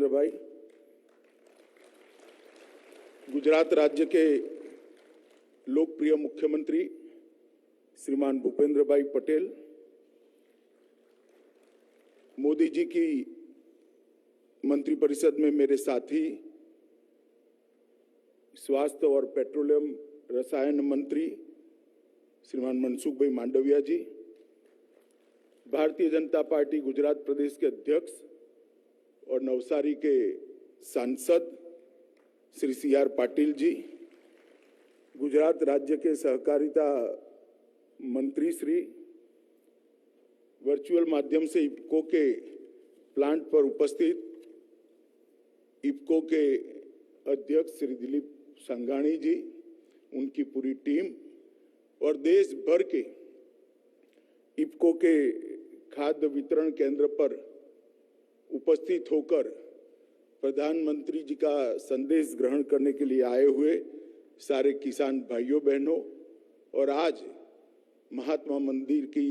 नरेंद्र भाई, गुजरात राज्य के लोकप्रिय मुख्यमंत्री श्रीमान भूपेंद्र भाई पटेल, मोदी जी की मंत्रिपरिषद में मेरे साथी, स्वास्थ्य और पेट्रोलियम रसायन मंत्री श्रीमान मनसुख भाई मांडविया जी, भारतीय जनता पार्टी गुजरात प्रदेश के अध्यक्ष और नवसारी के सांसद श्री CR पाटिल जी, गुजरात राज्य के सहकारिता मंत्री श्री, वर्चुअल माध्यम से इफ्को के प्लांट पर उपस्थित इफ्को के अध्यक्ष श्री दिलीप संघाणी जी, उनकी पूरी टीम और देश भर के इफ्को के खाद्य वितरण केंद्र पर उपस्थित होकर प्रधानमंत्री जी का संदेश ग्रहण करने के लिए आए हुए सारे किसान भाइयों बहनों और आज महात्मा मंदिर की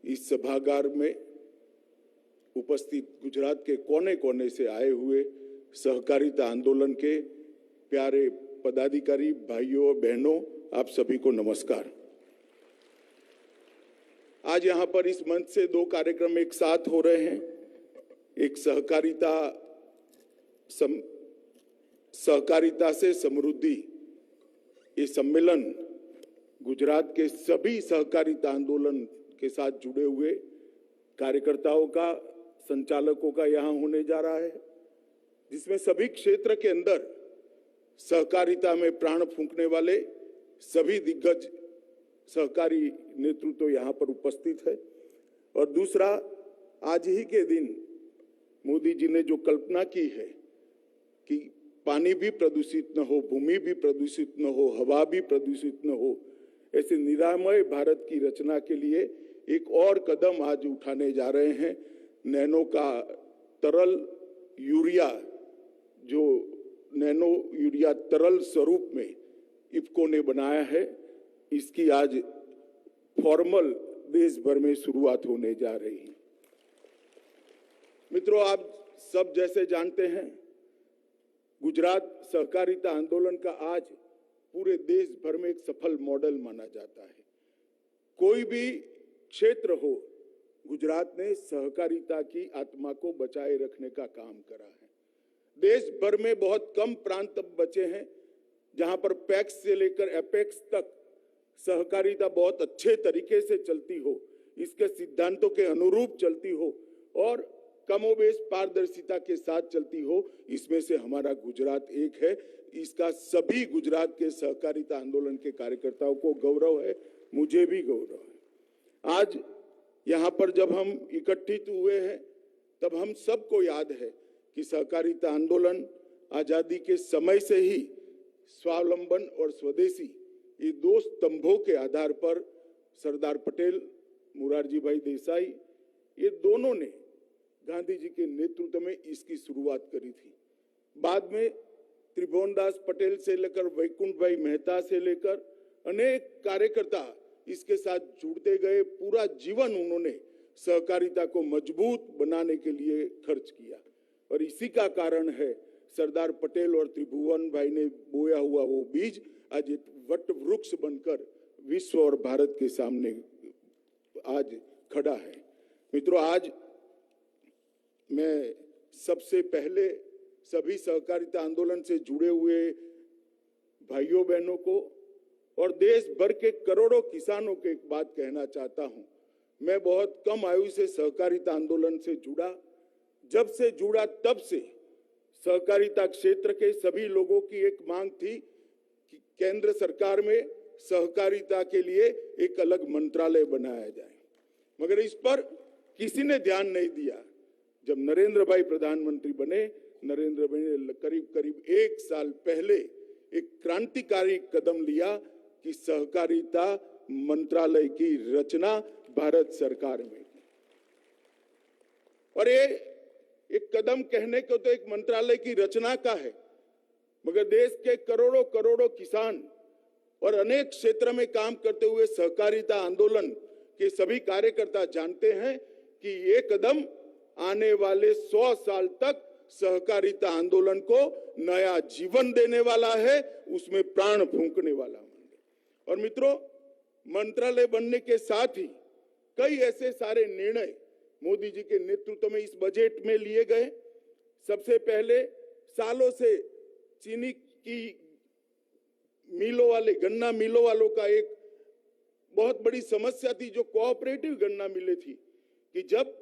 इस सभागार में उपस्थित गुजरात के कोने कोने से आए हुए सहकारिता आंदोलन के प्यारे पदाधिकारी भाइयों और बहनों, आप सभी को नमस्कार। आज यहाँ पर इस मंच से दो कार्यक्रम एक साथ हो रहे हैं। एक सहकारिता से समृद्धि, ये सम्मेलन गुजरात के सभी सहकारिता आंदोलन के साथ जुड़े हुए कार्यकर्ताओं का, संचालकों का यहाँ होने जा रहा है, जिसमें सभी क्षेत्र के अंदर सहकारिता में प्राण फूंकने वाले सभी दिग्गज सहकारी नेतृत्व यहाँ पर उपस्थित है। और दूसरा, आज ही के दिन मोदी जी ने जो कल्पना की है कि पानी भी प्रदूषित न हो, भूमि भी प्रदूषित न हो, हवा भी प्रदूषित न हो, ऐसे निरामय भारत की रचना के लिए एक और कदम आज उठाने जा रहे हैं। नैनो का तरल यूरिया, जो नैनो यूरिया तरल स्वरूप में इफ्को ने बनाया है, इसकी आज फॉर्मल देश भर में शुरुआत होने जा रही है। मित्रों, आप सब जैसे जानते हैं, गुजरात सहकारिता आंदोलन का आज पूरे देश भर में एक सफल मॉडल माना जाता है। कोई भी क्षेत्र हो, गुजरात ने सहकारिता की आत्मा को बचाए रखने का काम करा है। देश भर में बहुत कम प्रांत बचे हैं जहां पर पैक्स से लेकर एपेक्स तक सहकारिता बहुत अच्छे तरीके से चलती हो, इसके सिद्धांतों के अनुरूप चलती हो और कमोबेश पारदर्शिता के साथ चलती हो। इसमें से हमारा गुजरात एक है। इसका सभी गुजरात के सहकारिता आंदोलन के कार्यकर्ताओं को गौरव है, मुझे भी गौरव है। आज यहाँ पर जब हम इकट्ठित हुए हैं, तब हम सबको याद है कि सहकारिता आंदोलन आजादी के समय से ही स्वावलंबन और स्वदेशी, ये दो स्तंभों के आधार पर सरदार पटेल, मोरारजी भाई देसाई, ये दोनों ने गांधी जी के नेतृत्व में इसकी शुरुआत करी थी। बाद में त्रिभुवनदास पटेल से लेकर वैकुंठ भाई मेहता से लेकर अनेक कार्यकर्ता इसके साथ जुड़ते गए। पूरा जीवन उन्होंने सहकारिता को मजबूत बनाने के लिए खर्च किया और इसी का कारण है सरदार पटेल और त्रिभुवन भाई ने बोया हुआ वो बीज आज एक वट वृक्ष बनकर विश्व और भारत के सामने आज खड़ा है। मित्रों, आज मैं सबसे पहले सभी सहकारिता आंदोलन से जुड़े हुए भाइयों बहनों को और देश भर के करोड़ों किसानों को एक बात कहना चाहता हूं। मैं बहुत कम आयु से सहकारिता आंदोलन से जुड़ा। जब से जुड़ा तब से सहकारिता क्षेत्र के सभी लोगों की एक मांग थी कि केंद्र सरकार में सहकारिता के लिए एक अलग मंत्रालय बनाया जाए, मगर इस पर किसी ने ध्यान नहीं दिया। जब नरेंद्र भाई प्रधानमंत्री बने, नरेंद्र भाई ने करीब एक साल पहले एक क्रांतिकारी कदम लिया कि सहकारिता मंत्रालय की रचना भारत सरकार में। और ये एक कदम कहने को तो एक मंत्रालय की रचना का है, मगर देश के करोड़ों करोड़ों किसान और अनेक क्षेत्र में काम करते हुए सहकारिता आंदोलन के सभी कार्यकर्ता जानते हैं कि ये कदम आने वाले 100 साल तक सहकारिता आंदोलन को नया जीवन देने वाला है, उसमें प्राण फूंकने वाला है। और मित्रों, मंत्रालय बनने के साथ ही कई ऐसे सारे निर्णय मोदी जी के नेतृत्व में इस बजट में लिए गए। सबसे पहले सालों से चीनी की मिलों वाले, गन्ना मिलों वालों का एक बहुत बड़ी समस्या थी, जो कोऑपरेटिव गन्ना मिलें थी, कि जब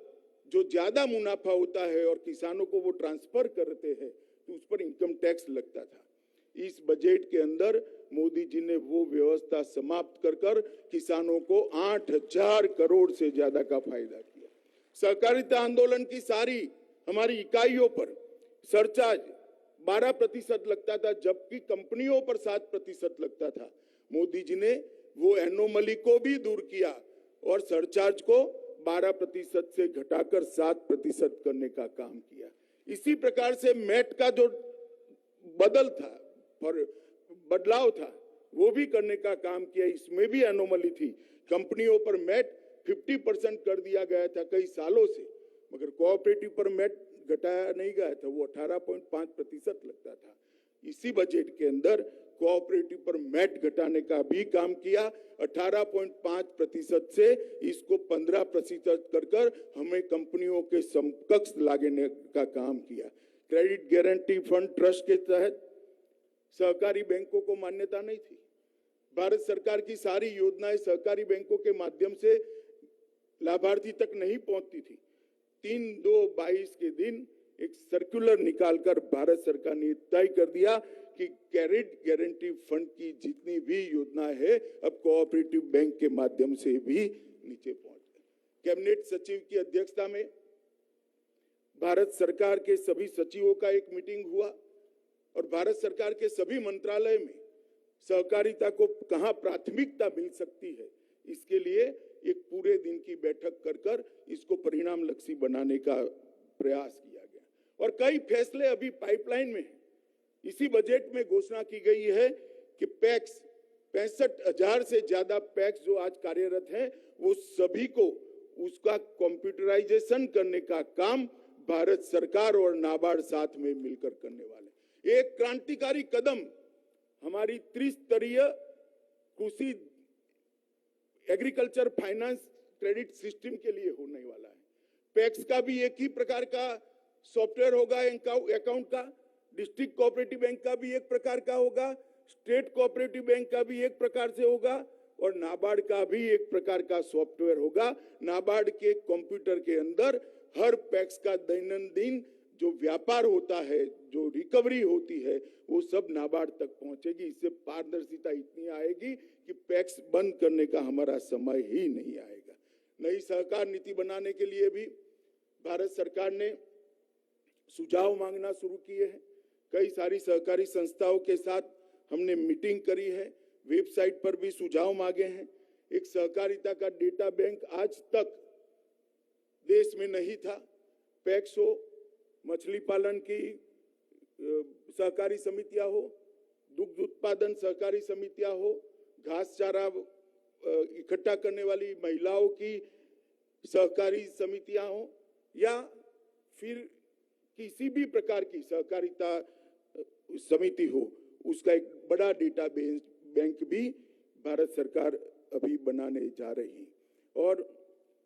जो ज्यादा मुनाफा होता है और किसानों को वो ट्रांसफर करते हैं तो उस पर इनकम टैक्स लगता था। इस बजट के अंदर मोदी जी ने वो व्यवस्था समाप्त कर किसानों को 8,000 करोड़ से ज्यादा का फायदा किया। सहकारिता आंदोलन की सारी हमारी इकाइयों पर सरचार्ज 12% लगता था, जबकि कंपनियों पर 7% लगता था। मोदी जी ने वो एनोमली को भी दूर किया और सरचार्ज को 12% से घटाकर 7% करने का काम किया। इसी प्रकार से मैट का जो बदलाव था वो भी करने का काम किया। इसमें भी एनोमली थी, कंपनियों पर मैट 50% कर दिया गया था कई सालों से, मगर कोऑपरेटिव पर मैट घटाया नहीं गया था, वो 18.5% लगता था। इसी बजट के अंदर कोऑपरेटिव पर मैट घटाने का भी काम किया। 18.5% से इसको 15% कर हमें कंपनियों के समकक्ष लाने का काम किया। क्रेडिट गारंटी फंड ट्रस्ट के तहत सहकारी बैंकों को मान्यता नहीं थी। भारत सरकार की सारी योजनाएं सहकारी बैंकों के माध्यम से लाभार्थी तक नहीं पहुंचती थी। 3/2/22 के दिन एक सर्कुलर निकालकर भारत सरकार ने तय कर दिया कि क्रेडिट गारंटी फंड की जितनी भी योजना है अब कोऑपरेटिव बैंक के माध्यम से भी नीचे पहुंच गई। कैबिनेट सचिव की अध्यक्षता में भारत सरकार के सभी सचिवों का एक मीटिंग हुआ और भारत सरकार के सभी मंत्रालय में सहकारिता को कहां प्राथमिकता मिल सकती है, इसके लिए एक पूरे दिन की बैठक कर इसको परिणाम लक्षी बनाने का प्रयास किया गया। और कई फैसले अभी पाइपलाइन में हैं। इसी बजट में घोषणा की गई है कि पैक्स 65,000 से ज्यादा पैक्स जो आज कार्यरत हैं, वो सभी को उसका कंप्यूटराइजेशन करने का काम भारत सरकार और नाबार्ड साथ में मिलकर करने वाले। एक क्रांतिकारी कदम हमारी त्रिस्तरीय कृषि एग्रीकल्चर फाइनेंस क्रेडिट सिस्टम के लिए होने वाला है। पैक्स का भी एक ही प्रकार का सॉफ्टवेयर होगा अकाउंट का, डिस्ट्रिक्ट कोऑपरेटिव बैंक का भी एक प्रकार का होगा, स्टेट कोऑपरेटिव बैंक का भी एक प्रकार से होगा और नाबार्ड का भी एक प्रकार का सॉफ्टवेयर होगा। नाबार्ड के कंप्यूटर के अंदर हर पैक्स का दैनंदिन जो व्यापार होता है, जो रिकवरी होती है, वो सब नाबार्ड तक पहुंचेगी। इससे पारदर्शिता इतनी आएगी कि पैक्स बंद करने का हमारा समय ही नहीं आएगा। नई सहकार नीति बनाने के लिए भी भारत सरकार ने सुझाव मांगना शुरू किए हैं। कई सारी सहकारी संस्थाओं के साथ हमने मीटिंग करी है, वेबसाइट पर भी सुझाव मांगे हैं। एक सहकारिता का डेटा बैंक आज तक देश में नहीं था। पैक्स हो, मछली पालन की सहकारी समितियां हो, दुग्ध उत्पादन सहकारी समितियां हो, घास चारा इकट्ठा करने वाली महिलाओं की सहकारी समितियां हो, या फिर किसी भी प्रकार की सहकारिता समिति हो, उसका एक बड़ा डेटा बैंक भी भारत सरकार अभी बनाने जा रही है। और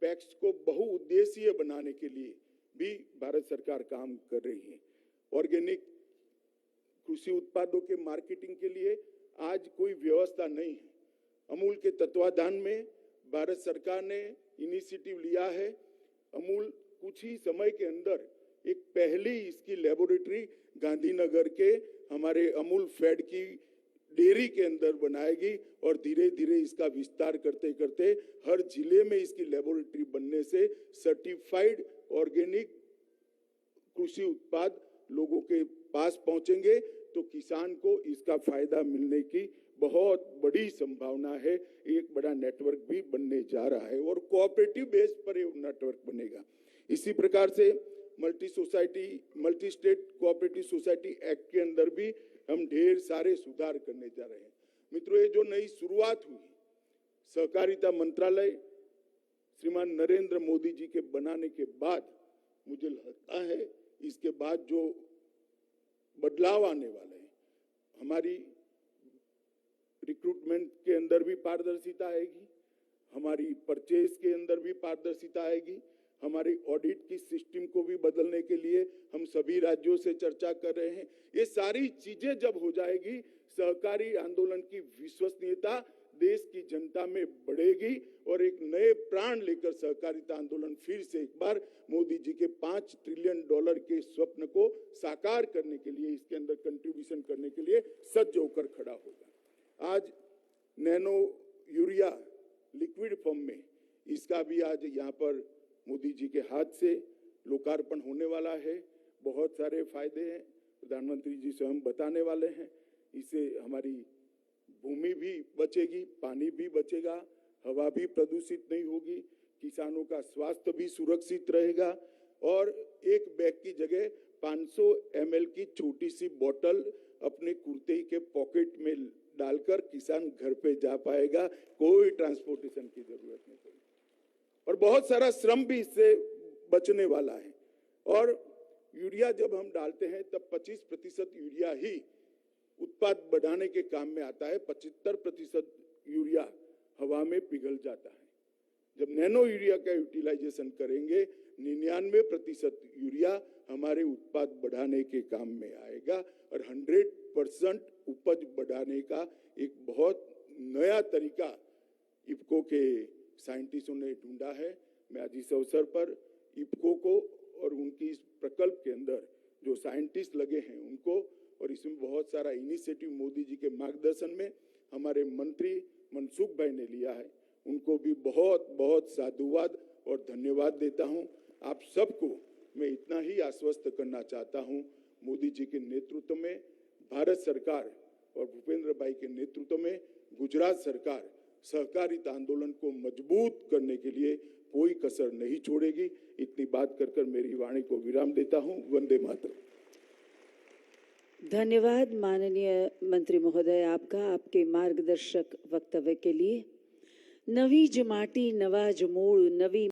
पैक्स को बहुउद्देशीय बनाने के लिए भी भारत सरकार काम कर रही है। ऑर्गेनिक कृषि उत्पादों के मार्केटिंग के लिए आज कोई व्यवस्था नहीं है। अमूल के तत्वाधान में भारत सरकार ने इनिशिएटिव लिया है। अमूल कुछ ही समय के अंदर एक पहली इसकी लेबोरेटरी गांधीनगर के हमारे अमूल फेड की डेयरी के अंदर बनाएगी और धीरे धीरे इसका विस्तार करते करते हर जिले में इसकी लेबोरेटरी बनने से सर्टिफाइड ऑर्गेनिक कृषि उत्पाद लोगों के पास पहुंचेंगे तो किसान को इसका फायदा मिलने की बहुत बड़ी संभावना है। एक बड़ा नेटवर्क भी बनने जा रहा है और कोऑपरेटिव बेस पर ये नेटवर्क बनेगा। इसी प्रकार से multi state cooperative society act के अंदर भी हम ढेर सारे सुधार करने जा रहे हैं। मित्रों, ये जो नई शुरुआत हुई सहकारिता मंत्रालय श्रीमान नरेंद्र मोदी जी के बनाने के बाद, मुझे लगता है इसके बाद जो बदलाव आने वाले हैं, हमारी रिक्रूटमेंट के अंदर भी पारदर्शिता आएगी, हमारी परचेज के अंदर भी पारदर्शिता आएगी, हमारी ऑडिट की सिस्टम को भी बदलने के लिए हम सभी राज्यों से चर्चा कर रहे हैं। ये सारी चीजें जब हो जाएगी, सहकारी आंदोलन की विश्वसनीयता देश की जनता में बढ़ेगी और एक नए प्राण लेकर सहकारिता आंदोलन फिर से एक बार मोदी जी के $5 ट्रिलियन के स्वप्न को साकार करने के लिए, इसके अंदर कंट्रीब्यूशन करने के लिए सज्ज होकर खड़ा होगा। आज नैनो यूरिया लिक्विड फॉर्म में इसका भी आज यहाँ पर मोदी जी के हाथ से लोकार्पण होने वाला है। बहुत सारे फायदे हैं, प्रधानमंत्री जी स्वयं बताने वाले हैं। इससे हमारी भूमि भी बचेगी, पानी भी बचेगा, हवा भी प्रदूषित नहीं होगी, किसानों का स्वास्थ्य भी सुरक्षित रहेगा और एक बैग की जगह 500 ml की छोटी सी बोतल अपने कुर्ते के पॉकेट में डालकर किसान घर पे जा पाएगा, कोई ट्रांसपोर्टेशन की जरूरत नहीं पड़ेगी और बहुत सारा श्रम भी इससे बचने वाला है। और यूरिया जब हम डालते हैं तब 25% यूरिया ही उत्पाद बढ़ाने के काम में आता है, 75% यूरिया हवा में पिघल जाता है। जब नैनो यूरिया का यूटिलाइजेशन करेंगे, 99% यूरिया हमारे उत्पाद बढ़ाने के काम में आएगा और 100% उपज बढ़ाने का एक बहुत नया तरीका इफ्को के साइंटिस्टों ने ढूंढा है। मैं आज इस अवसर पर इफ्को को और उनकी इस प्रकल्प के अंदर जो साइंटिस्ट लगे हैं उनको, और इसमें बहुत सारा इनिशिएटिव मोदी जी के मार्गदर्शन में हमारे मंत्री मनसुख भाई ने लिया है, उनको भी बहुत बहुत साधुवाद और धन्यवाद देता हूं। आप सबको मैं इतना ही आश्वस्त करना चाहता हूं, मोदी जी के नेतृत्व में भारत सरकार और भूपेंद्र भाई के नेतृत्व में गुजरात सरकार सहकारिता आंदोलन को मजबूत करने के लिए कोई कसर नहीं छोड़ेगी। इतनी बात कर मेरी वाणी को विराम देता हूं। वंदे मातरम। धन्यवाद माननीय मंत्री महोदय आपका, आपके मार्गदर्शक वक्तव्य के लिए। नवी ज माटी नवा ज मूळ, नवी